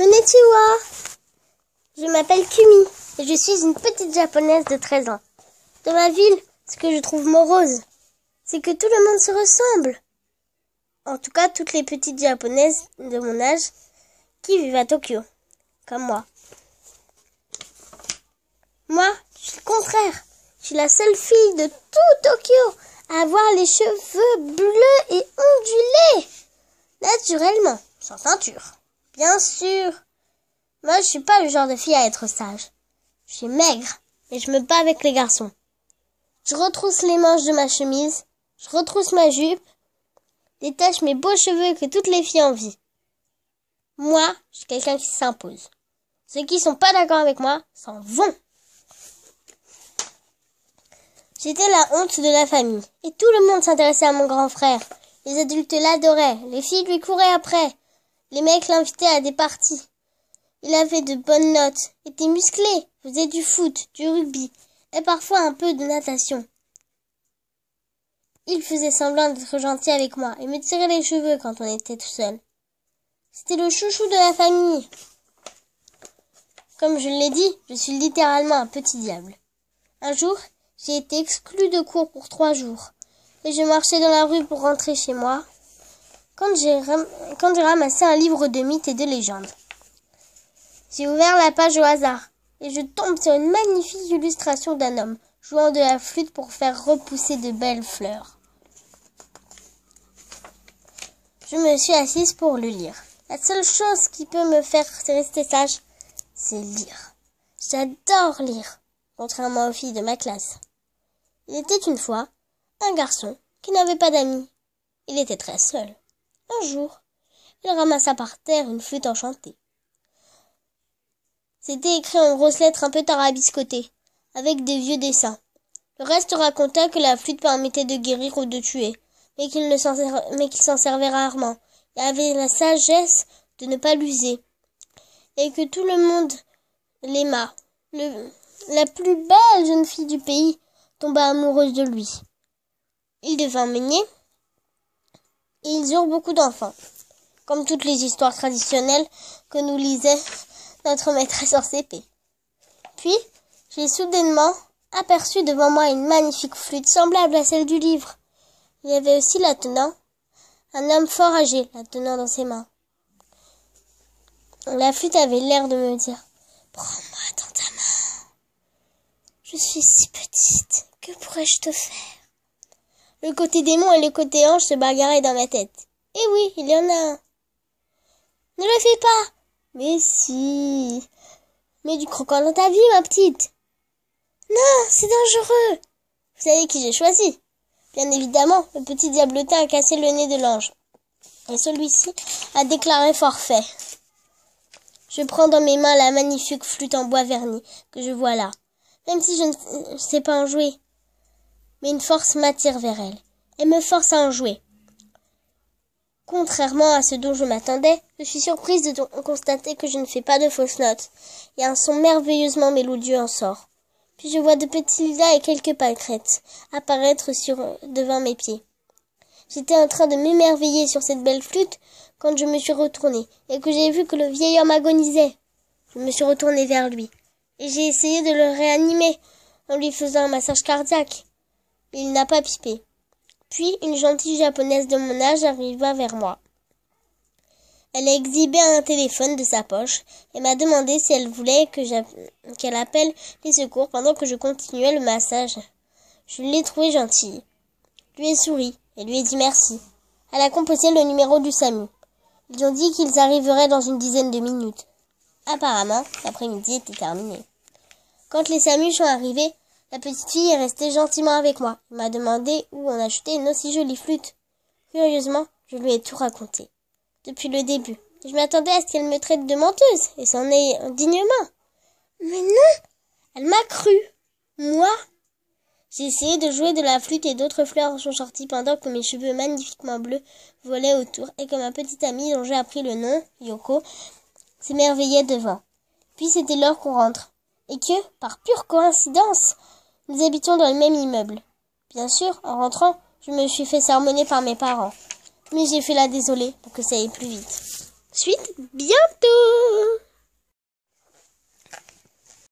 Konnichiwa. Je m'appelle Kumi et je suis une petite japonaise de 13 ans. Dans ma ville, ce que je trouve morose, c'est que tout le monde se ressemble. En tout cas, toutes les petites japonaises de mon âge qui vivent à Tokyo, comme moi. Moi, je suis le contraire. Je suis la seule fille de tout Tokyo à avoir les cheveux bleus et ondulés. Naturellement, sans ceinture. Bien sûr. Moi, je suis pas le genre de fille à être sage. Je suis maigre et je me bats avec les garçons. Je retrousse les manches de ma chemise, je retrousse ma jupe, détache mes beaux cheveux que toutes les filles envient. Moi, je suis quelqu'un qui s'impose. Ceux qui sont pas d'accord avec moi s'en vont. J'étais la honte de la famille et tout le monde s'intéressait à mon grand frère. Les adultes l'adoraient, les filles lui couraient après, les mecs l'invitaient à des parties. Il avait de bonnes notes, était musclé, faisait du foot, du rugby et parfois un peu de natation. Il faisait semblant d'être gentil avec moi et me tirait les cheveux quand on était tout seul. C'était le chouchou de la famille. Comme je l'ai dit, je suis littéralement un petit diable. Un jour, j'ai été exclue de cours pour 3 jours et je marchais dans la rue pour rentrer chez moi quand j'ai ramassé un livre de mythes et de légendes. J'ai ouvert la page au hasard et je tombe sur une magnifique illustration d'un homme jouant de la flûte pour faire repousser de belles fleurs. Je me suis assise pour le lire. La seule chose qui peut me faire rester sage, c'est lire. J'adore lire, contrairement aux filles de ma classe. Il était une fois un garçon qui n'avait pas d'amis. Il était très seul. Un jour, il ramassa par terre une flûte enchantée. C'était écrit en grosses lettres un peu tarabiscotées, avec des vieux dessins. Le reste raconta que la flûte permettait de guérir ou de tuer, mais qu'il s'en servait rarement, et avait la sagesse de ne pas l'user, et que tout le monde l'aima. La plus belle jeune fille du pays tomba amoureuse de lui. Il devint meunier, et ils eurent beaucoup d'enfants, comme toutes les histoires traditionnelles que nous lisait notre maîtresse en CP. Puis, j'ai soudainement aperçu devant moi une magnifique flûte semblable à celle du livre. Il y avait aussi la tenant, un homme fort âgé, la tenant dans ses mains. La flûte avait l'air de me dire « Prends-moi dans ta main. Je suis si petite, que pourrais-je te faire ?» Le côté démon et le côté ange se bagarraient dans ma tête. Eh oui, il y en a un. « Ne le fais pas !»« Mais si. Mets du croquant dans ta vie, ma petite. »« Non, c'est dangereux. » Vous savez qui j'ai choisi? Bien évidemment, le petit diablotin a cassé le nez de l'ange. Et celui-ci a déclaré forfait. Je prends dans mes mains la magnifique flûte en bois verni que je vois là. Même si je ne sais pas en jouer. Mais une force m'attire vers elle. Elle me force à en jouer. Contrairement à ce dont je m'attendais, je suis surprise de constater que je ne fais pas de fausses notes, et un son merveilleusement mélodieux en sort. Puis je vois de petits lilas et quelques pâquerettes apparaître devant mes pieds. J'étais en train de m'émerveiller sur cette belle flûte quand je me suis retournée, et que j'ai vu que le vieil homme agonisait. Je me suis retournée vers lui, et j'ai essayé de le réanimer en lui faisant un massage cardiaque. Il n'a pas pipé. Puis, une gentille japonaise de mon âge arriva vers moi. Elle a exhibé un téléphone de sa poche et m'a demandé si elle voulait qu'elle appelle les secours pendant que je continuais le massage. Je l'ai trouvée gentille. Je lui ai souri et lui ai dit merci. Elle a composé le numéro du SAMU. Ils ont dit qu'ils arriveraient dans une dizaine de minutes. Apparemment, l'après-midi était terminé. Quand les SAMU sont arrivés, la petite fille est restée gentiment avec moi. Elle m'a demandé où on achetait une aussi jolie flûte. Curieusement, je lui ai tout raconté. Depuis le début. Je m'attendais à ce qu'elle me traite de menteuse et s'en aille dignement. Mais non! Elle m'a cru. Moi? J'ai essayé de jouer de la flûte et d'autres fleurs sont sorties pendant que mes cheveux magnifiquement bleus volaient autour et que ma petite amie, dont j'ai appris le nom, Yoko, s'émerveillait devant. Puis c'était l'heure qu'on rentre. Et que, par pure coïncidence, nous habitions dans le même immeuble. Bien sûr, en rentrant, je me suis fait sermonner par mes parents. Mais j'ai fait la désolée pour que ça aille plus vite. Suite bien